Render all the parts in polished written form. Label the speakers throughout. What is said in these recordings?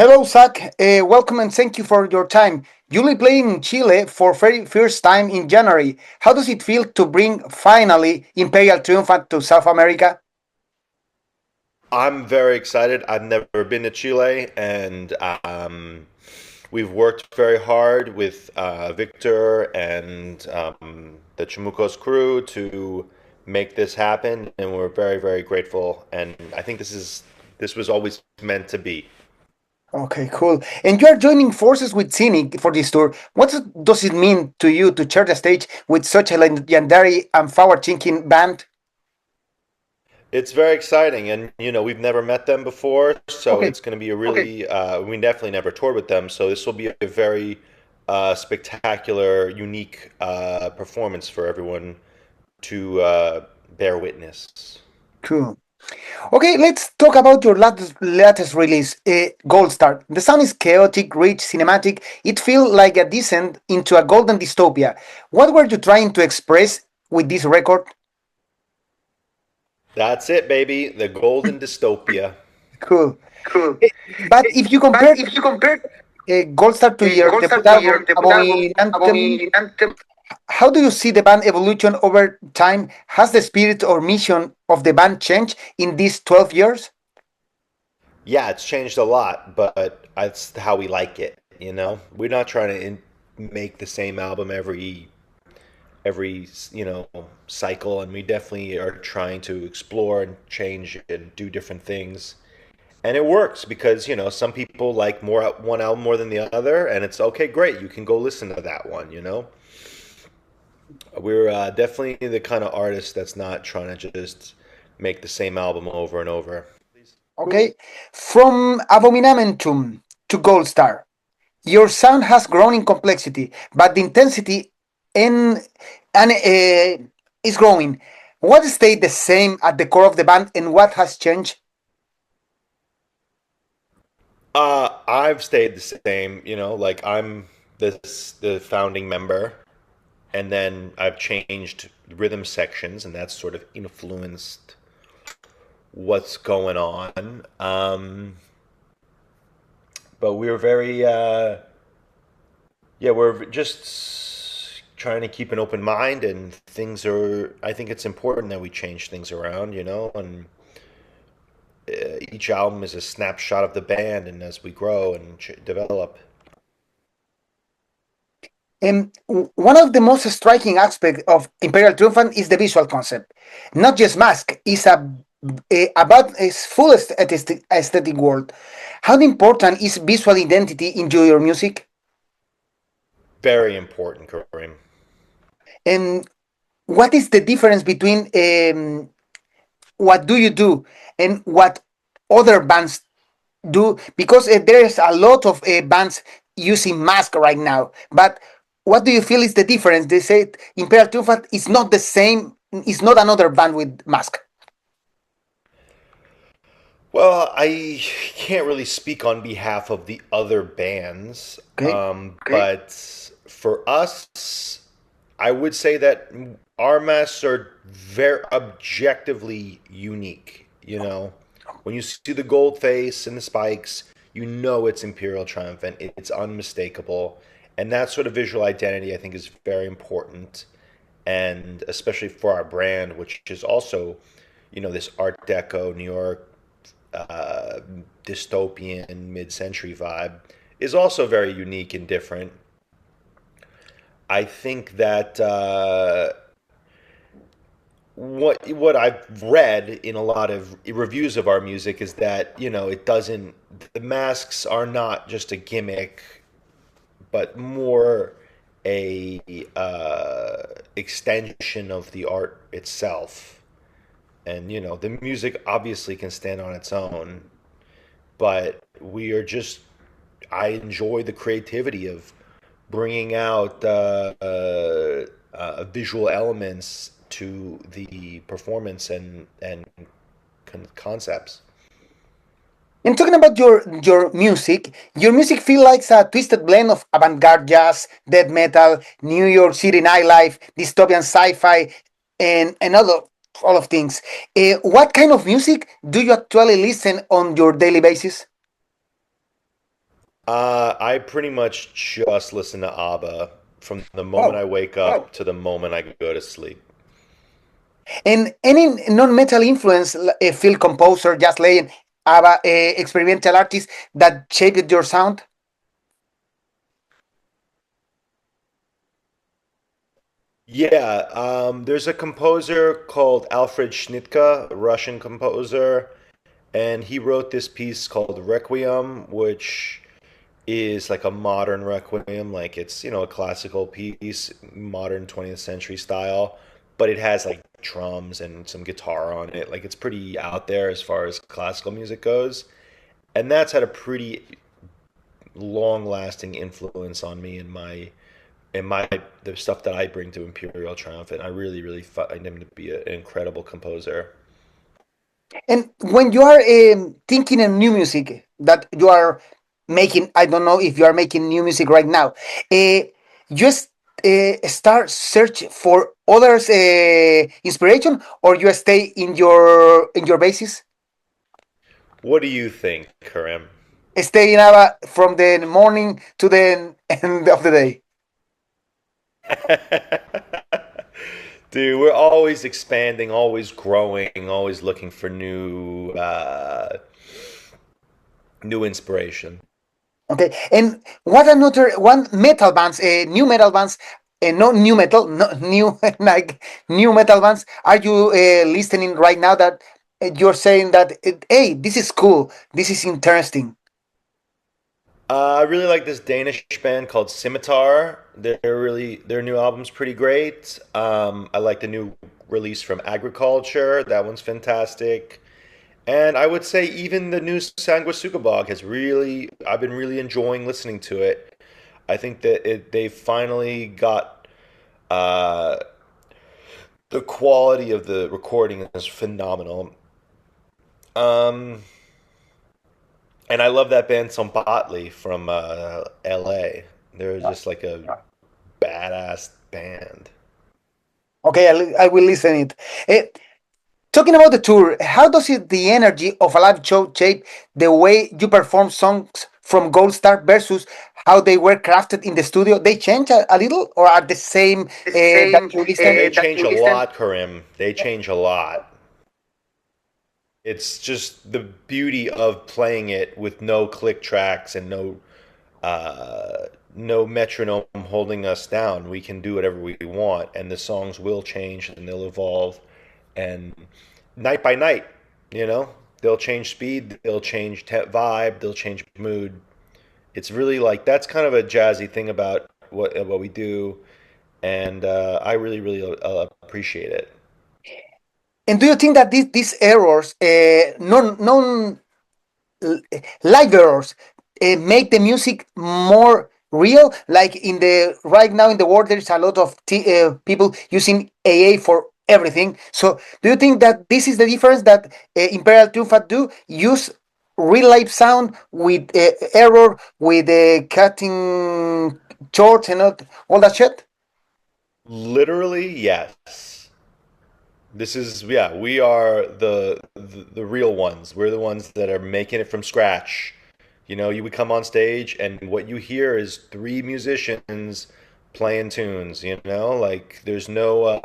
Speaker 1: Hello, Zach. Welcome and thank you for your time. You'll be playing in Chile for very first time in January. How does it feel to bring finally Imperial Triumphant to South America?
Speaker 2: I'm very excited. I've never been to Chile, and we've worked very hard with Victor and the Chamucos crew to make this happen, and we're very, very grateful. And I think this was always meant to be.
Speaker 1: Okay, cool. And you are joining forces with CYNIC for this tour. Does it mean to you to share the stage with such a legendary and forward-thinking band?
Speaker 2: It's very exciting, and we've never met them before, so
Speaker 1: Okay.
Speaker 2: it's going to be a really. We definitely never toured with them, so this will be a very spectacular, unique performance for everyone to bear witness.
Speaker 1: Cool. Okay, let's talk about your latest release, Goldstar. The sound is chaotic, rich, cinematic. It feels like a descent into a golden dystopia. What were you trying to express with this record?
Speaker 2: That's it, baby. The golden dystopia.
Speaker 1: Cool.
Speaker 2: Cool.
Speaker 1: Eh, But if you
Speaker 2: But
Speaker 1: compare
Speaker 2: if you compare
Speaker 1: Goldstar to your debut
Speaker 2: Goldstar to your
Speaker 1: album,
Speaker 2: debut album,
Speaker 1: Abominantem,
Speaker 2: Abominantem,
Speaker 1: how do you see the band evolution over time? Has the spirit or mission of the band changed in these 12 years?
Speaker 2: yeah, it's changed a lot, but that's how we like it. We're not trying to make the same album every cycle, and we definitely are trying to explore and change and do different things. And it works because some people like more one album more than the other, and it's okay, great. You can go listen to that one. We're definitely the kind of artist that's not trying to just make the same album over and over.
Speaker 1: Okay, from Abominamentum to Goldstar, your sound has grown in complexity, but the intensity and, and is growing. What stayed the same at the core of the band, and what has changed?
Speaker 2: I've stayed the same. Like I'm the founding member, and then I've changed rhythm sections, and that's sort of influenced what's going on. But we're very, yeah, we're just trying to keep an open mind, and things are. I think it's important that we change things around, and each album is a snapshot of the band, and as we grow and develop.
Speaker 1: One of the most striking aspects of Imperial Triumphant is the visual concept. Not just mask, it's about its full aesthetic world. How important is visual identity in your music?
Speaker 2: Very important, Kareem.
Speaker 1: And what is the difference between what do you do and what other bands do? Because there's a lot of bands using mask right now. But what do you feel is the difference? They say Imperial Triumphant is not the same. It's not another band with mask.
Speaker 2: Well, I can't really speak on behalf of the other bands,
Speaker 1: Okay.
Speaker 2: but for us, I would say that our masks are very objectively unique. When you see the gold face and the spikes, you know it's Imperial Triumphant. It's unmistakable, and that sort of visual identity, I think, is very important, and especially for our brand, which is also, this Art Deco New York uh, dystopian mid-century vibe is also very unique and different. I think that what I've read in a lot of reviews of our music is that it doesn't the masks are not just a gimmick, but more a extension of the art itself. And the music obviously can stand on its own, but we are just I enjoy the creativity of bringing out visual elements to the performance and concepts.
Speaker 1: And talking about your music feels like a twisted blend of avant-garde jazz, death metal, New York City nightlife, dystopian sci-fi, and all of things. What kind of music do you actually listen on your daily basis?
Speaker 2: I pretty much just listen to ABBA from the moment I
Speaker 1: Wow.
Speaker 2: wake up to the moment I go to sleep.
Speaker 1: And any non-metal influence, field composer, jazz legend, ABBA, experimental artist that shaped your sound?
Speaker 2: Yeah, there's a composer called Alfred Schnittke, a Russian composer, and he wrote this piece called Requiem, which is like a modern requiem, like it's, a classical piece, modern 20th century style, but it has like drums and some guitar on it. Like it's pretty out there as far as classical music goes. And that's had a pretty long-lasting influence on me in my the stuff that I bring to Imperial Triumphant. I really, really find him to be an incredible composer.
Speaker 1: And when you are thinking of new music that you are making, I don't know if you are making new music right now, just start search for others inspiration, or you stay in your basis,
Speaker 2: What do you think, Karim?
Speaker 1: stay in ABBA from the morning to the end of the day.
Speaker 2: Dude, we're always expanding, always growing, always looking for new inspiration.
Speaker 1: Okay, and what another one metal bands, new metal bands, no new metal, no new like new metal bands. Are you listening right now that you're saying that hey, this is cool, this is interesting?
Speaker 2: I really like this Danish band called Scimitar. Their new album's pretty great. I like the new release from Agriculture. That one's fantastic. And I would say even the new Sanguisugabog has really, I've been really enjoying listening to it. I think that they finally got uh, the quality of the recording is phenomenal. Um, and I love that band Sombatli from LA. They're just like a badass band.
Speaker 1: Okay, I will listen it. Talking about the tour, how does the energy of a live show shape the way you perform songs from Goldstar versus how they were crafted in the studio? They change a little, or are the same that you listen?
Speaker 2: They change a lot, Karim. They change a lot. It's just the beauty of playing it with no click tracks and no metronome holding us down. We can do whatever we want, and the songs will change and they'll evolve. And night by night, they'll change speed, they'll change vibe, they'll change mood. It's really like that's kind of a jazzy thing about what we do, and I really, really appreciate it.
Speaker 1: And do you think that these errors, non live errors, make the music more real? Like in the right now in the world, there's a lot of people using AA for everything. So, do you think that this is the difference that Imperial Triumphant do use real life sound with error, with cutting shorts and all that shit?
Speaker 2: Literally, yes. This is yeah, we are the real ones. We're the ones that are making it from scratch. You would come on stage and what you hear is three musicians playing tunes, like there's no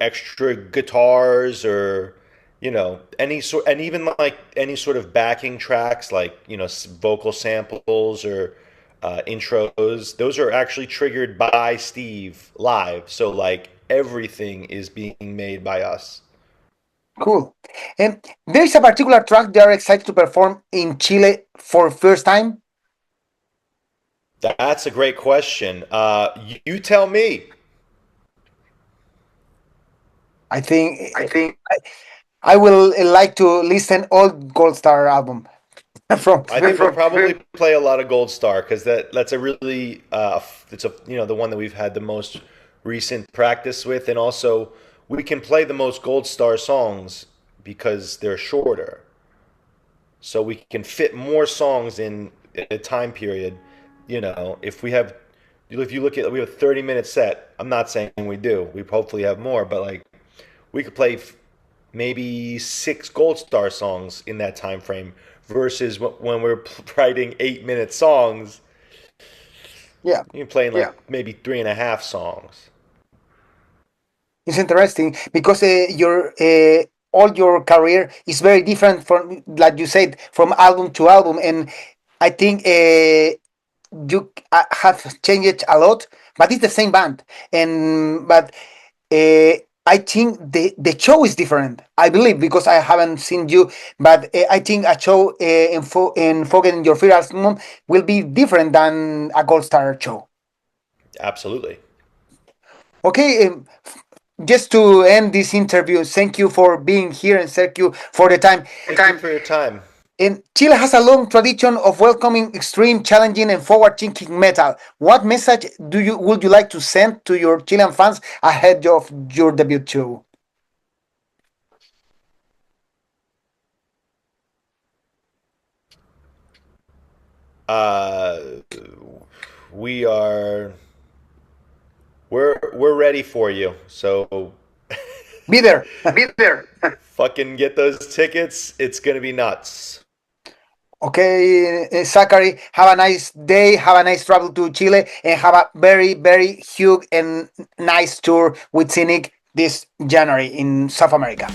Speaker 2: extra guitars or any sort, and even like any sort of backing tracks like vocal samples or intros. Those are actually triggered by Steve live, so like everything is being made by us.
Speaker 1: Cool. And there is a particular track they are excited to perform in Chile for first time.
Speaker 2: That's a great question. You tell me.
Speaker 1: I think I will like to listen all Goldstar album from.
Speaker 2: I think we'll probably play a lot of Gold Star because that's a really it's a the one that we've had the most recent practice with, and also we can play the most Gold Star songs because they're shorter, so we can fit more songs in a time period. If you look at we have a 30-minute set. I'm not saying we do. We hopefully have more, but like we could play maybe six Gold Star songs in that time frame versus when we're writing 8-minute songs.
Speaker 1: Yeah,
Speaker 2: You're playing like maybe 3.5 songs.
Speaker 1: it's interesting because your all your career is very different from, like you said, from album to album, and I think you have changed a lot, but it's the same band. And but I think the show is different. I believe because I haven't seen you, but I think a show in Forgetting Your Fear album will be different than a Goldstar show.
Speaker 2: Absolutely.
Speaker 1: Okay, just to end this interview, thank you for being here and thank you for the time.
Speaker 2: Thank you for your time.
Speaker 1: And Chile has a long tradition of welcoming extreme, challenging, and forward-thinking metal. What message would you like to send to your Chilean fans ahead of your debut show?
Speaker 2: Uh, we are we're ready for you. So
Speaker 1: Be there.
Speaker 2: be there. Fucking get those tickets. It's gonna be nuts.
Speaker 1: Okay, Zackary, have a nice day, have a nice travel to Chile, and have a very, very huge and nice tour with CYNIC this January in South America.